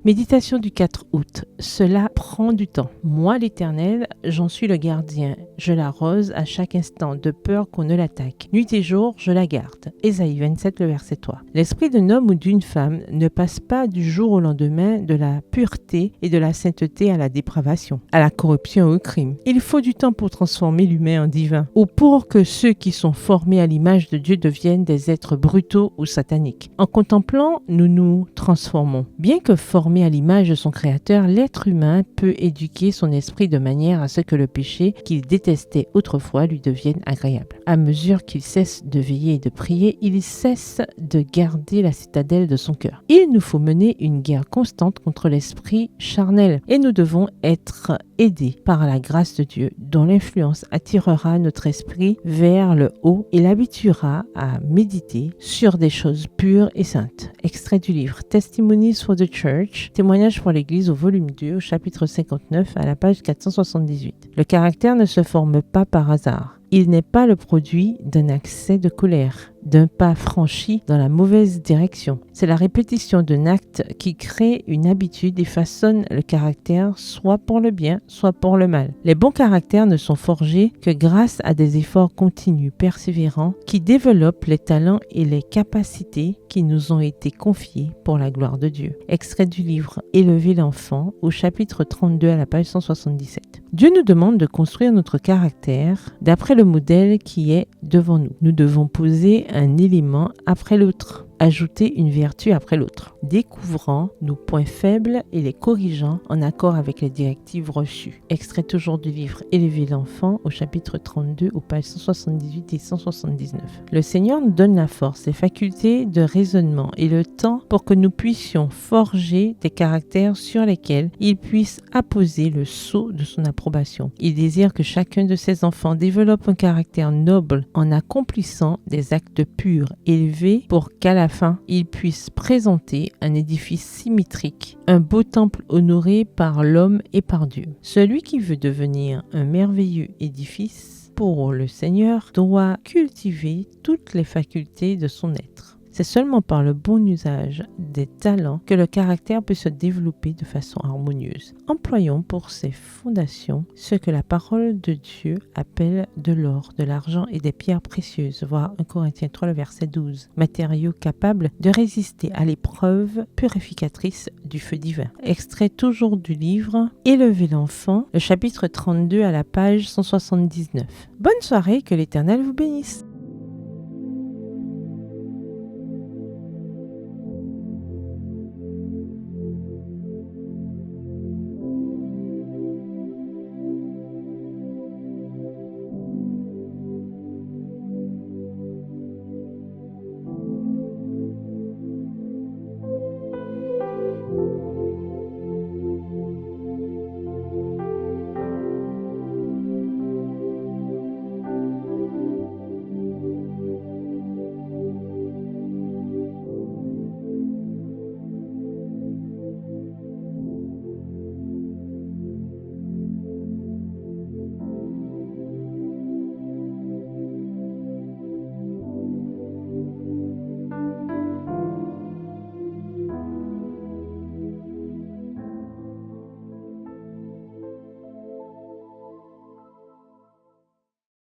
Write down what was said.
Méditation du 4 août. Cela prend du temps. Moi, l'Éternel, j'en suis le gardien. Je l'arrose à chaque instant, de peur qu'on ne l'attaque. Nuit et jour, je la garde. Ésaïe 27, le verset 3. L'esprit d'un homme ou d'une femme ne passe pas du jour au lendemain de la pureté et de la sainteté à la dépravation, à la corruption et au crime. Il faut du temps pour transformer l'humain en divin, ou pour que ceux qui sont formés à l'image de Dieu deviennent des êtres brutaux ou sataniques. En contemplant, nous nous transformons. Bien que formé à l'image de son Créateur, l'être humain peut éduquer son esprit de manière à ce que le péché qu'il détestait autrefois lui devienne agréable. À mesure qu'il cesse de veiller et de prier, il cesse de garder la citadelle de son cœur. Il nous faut mener une guerre constante contre l'esprit charnel et nous devons être aidés par la grâce de Dieu, dont l'influence attirera notre esprit vers le haut et l'habituera à méditer sur des choses pures et saintes. Extrait du livre Testimonies for the Church, témoignage pour l'Église au volume 2, au chapitre 59, à la page 478. Le caractère ne se forme pas par hasard. Il n'est pas le produit d'un accès de colère, d'un pas franchi dans la mauvaise direction. C'est la répétition d'un acte qui crée une habitude et façonne le caractère soit pour le bien, soit pour le mal. Les bons caractères ne sont forgés que grâce à des efforts continus, persévérants, qui développent les talents et les capacités qui nous ont été confiés pour la gloire de Dieu. Extrait du livre Élever l'enfant, au chapitre 32 à la page 177. Dieu nous demande de construire notre caractère d'après le modèle qui est devant nous. Nous devons poser un élément après l'autre, ajouter une vertu après l'autre, découvrant nos points faibles et les corrigeant en accord avec les directives reçues. Extrait toujours du livre Élever l'enfant, au chapitre 32, aux pages 178 et 179. Le Seigneur nous donne la force, les facultés de raisonnement et le temps pour que nous puissions forger des caractères sur lesquels il puisse apposer le sceau de son approbation. Il désire que chacun de ses enfants développe un caractère noble en accomplissant des actes purs, élevés, pour qu'à la fin, il puisse présenter un édifice symétrique, un beau temple honoré par l'homme et par Dieu. Celui qui veut devenir un merveilleux édifice pour le Seigneur doit cultiver toutes les facultés de son être. C'est seulement par le bon usage des talents que le caractère peut se développer de façon harmonieuse. Employons pour ces fondations ce que la parole de Dieu appelle de l'or, de l'argent et des pierres précieuses, voir 1 Corinthiens 3, le verset 12, matériaux capables de résister à l'épreuve purificatrice du feu divin. Extrait toujours du livre Élever l'enfant, le chapitre 32 à la page 179. Bonne soirée, que l'Éternel vous bénisse.